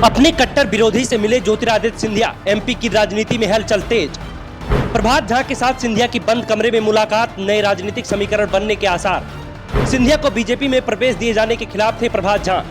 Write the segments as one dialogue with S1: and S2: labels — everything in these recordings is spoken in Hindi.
S1: अपने कट्टर विरोधी से मिले ज्योतिरादित्य सिंधिया, एमपी की राजनीति में हलचल तेज। प्रभात झा के साथ सिंधिया की बंद कमरे में मुलाकात, नए राजनीतिक समीकरण बनने के आसार। सिंधिया को बीजेपी में प्रवेश दिए जाने के खिलाफ थे प्रभात झा।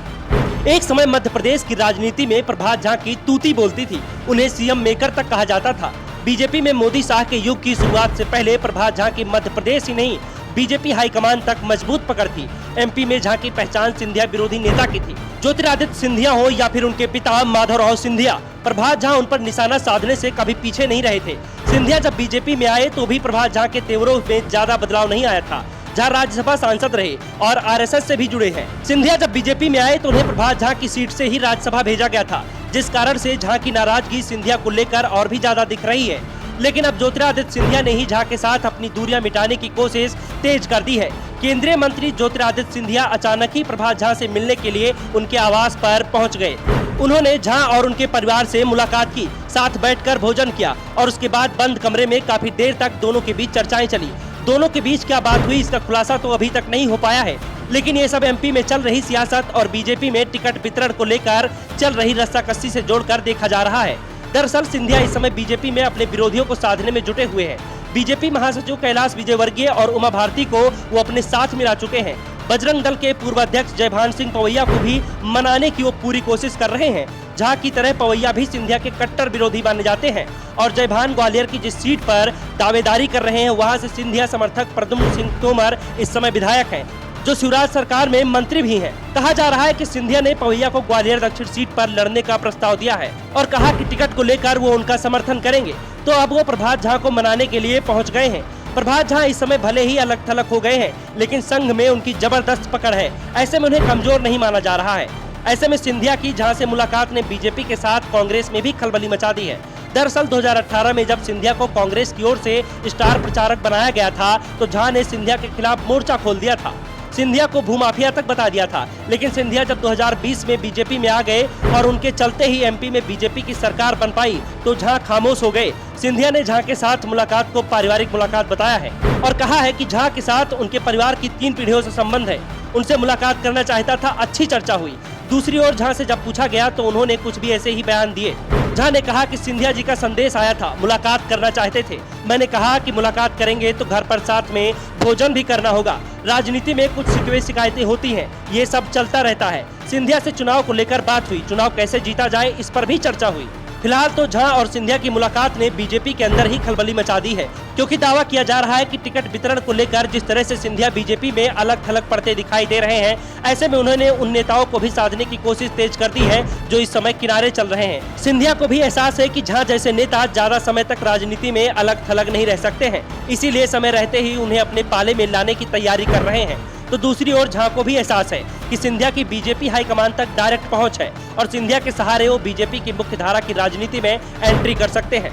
S1: एक समय मध्य प्रदेश की राजनीति में प्रभात झा की तूती बोलती थी, उन्हें सीएम मेकर तक कहा जाता था। बीजेपी में मोदी शाह के युग की शुरुआत से पहले प्रभात झा की मध्य प्रदेश ही नहीं, बीजेपी हाईकमान तक मजबूत पकड़ थी। एमपी में झा की पहचान सिंधिया विरोधी नेता की थी। ज्योतिरादित्य सिंधिया हो या फिर उनके पिता माधवराव सिंधिया, प्रभात झा उन पर निशाना साधने से कभी पीछे नहीं रहे थे। सिंधिया जब बीजेपी में आए तो भी प्रभात झा के तेवरों में ज्यादा बदलाव नहीं आया था। झा राज्यसभा सांसद रहे और आरएसएस से भी जुड़े हैं। सिंधिया जब बीजेपी में आए तो उन्हें प्रभात झा की सीट से ही राज्यसभा भेजा गया था, जिस कारण से झा की नाराजगी सिंधिया को लेकर और भी ज्यादा दिख रही है। लेकिन अब ज्योतिरादित्य सिंधिया ने ही झा के साथ अपनी दूरियां मिटाने की कोशिश तेज कर दी है। केंद्रीय मंत्री ज्योतिरादित्य सिंधिया अचानक ही प्रभात झा से मिलने के लिए उनके आवास पर पहुंच गए। उन्होंने झा और उनके परिवार से मुलाकात की, साथ बैठकर भोजन किया और उसके बाद बंद कमरे में काफी देर तक दोनों के बीच चर्चाएं चली। दोनों के बीच क्या बात हुई, इसका खुलासा तो अभी तक नहीं हो पाया है, लेकिन ये सब एमपी में चल रही सियासत और बीजेपी में टिकट वितरण को लेकर चल रही रस्साकस्सी से जोड़कर देखा जा रहा है। दरअसल सिंधिया इस समय बीजेपी में अपने विरोधियों को साधने में जुटे हुए हैं। बीजेपी महासचिव कैलाश विजयवर्गीय और उमा भारती को वो अपने साथ मिला चुके हैं। बजरंग दल के पूर्व अध्यक्ष जयभान सिंह पवैया को भी मनाने की वो पूरी कोशिश कर रहे हैं। झा की तरह पवैया भी सिंधिया के कट्टर विरोधी माने जाते हैं और जयभान ग्वालियर की जिस सीट पर दावेदारी कर रहे हैं वहां से सिंधिया समर्थक प्रद्युम्न सिंह तोमर इस समय विधायक हैं, जो शिवराज सरकार में मंत्री भी हैं। कहा जा रहा है कि सिंधिया ने पवैया को ग्वालियर दक्षिण सीट पर लड़ने का प्रस्ताव दिया है और कहा कि टिकट को लेकर वो उनका समर्थन करेंगे। तो अब वो प्रभात झा को मनाने के लिए पहुंच गए हैं। प्रभात झा इस समय भले ही अलग थलग हो गए हैं, लेकिन संघ में उनकी जबरदस्त पकड़ है। ऐसे में उन्हें कमजोर नहीं माना जा रहा है। ऐसे में सिंधिया की झा से मुलाकात ने बीजेपी के साथ कांग्रेस में भी खलबली मचा दी है। दरअसल 2018 में जब सिंधिया को कांग्रेस की ओर से स्टार प्रचारक बनाया गया था तो झा ने सिंधिया के खिलाफ मोर्चा खोल दिया था, सिंधिया को भूमाफिया तक बता दिया था। लेकिन सिंधिया जब 2020 में बीजेपी में आ गए और उनके चलते ही एमपी में बीजेपी की सरकार बन पाई तो झा खामोश हो गए। सिंधिया ने झा के साथ मुलाकात को पारिवारिक मुलाकात बताया है और कहा है कि झा के साथ उनके परिवार की 3 पीढ़ियों से संबंध है, उनसे मुलाकात करना चाहता था। अच्छी चर्चा हुई। दूसरी ओर झा से जब पूछा गया तो उन्होंने कुछ भी ऐसे ही बयान दिए। झा ने कहा कि सिंधिया जी का संदेश आया था, मुलाकात करना चाहते थे। मैंने कहा कि मुलाकात करेंगे तो घर पर साथ में भोजन भी करना होगा। राजनीति में कुछ शिकवे शिकायतें होती हैं, ये सब चलता रहता है। सिंधिया से चुनाव को लेकर बात हुई, चुनाव कैसे जीता जाए इस पर भी चर्चा हुई। फिलहाल तो झा और सिंधिया की मुलाकात ने बीजेपी के अंदर ही खलबली मचा दी है, क्योंकि दावा किया जा रहा है कि टिकट वितरण को लेकर जिस तरह से सिंधिया बीजेपी में अलग थलग पड़ते दिखाई दे रहे हैं, ऐसे में उन्होंने उन नेताओं को भी साधने की कोशिश तेज कर दी है जो इस समय किनारे चल रहे हैं। सिंधिया को भी एहसास है कि झा जैसे नेता ज्यादा समय तक राजनीति में अलग थलग नहीं रह सकते हैं, इसीलिए समय रहते ही उन्हें अपने पाले में लाने की तैयारी कर रहे हैं। तो दूसरी ओर झा को भी एहसास है कि सिंधिया की बीजेपी हाईकमान तक डायरेक्ट पहुंच है और सिंधिया के सहारे वो बीजेपी की मुख्य धारा की राजनीति में एंट्री कर सकते हैं।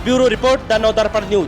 S1: Bureau report, the Navdarpan news.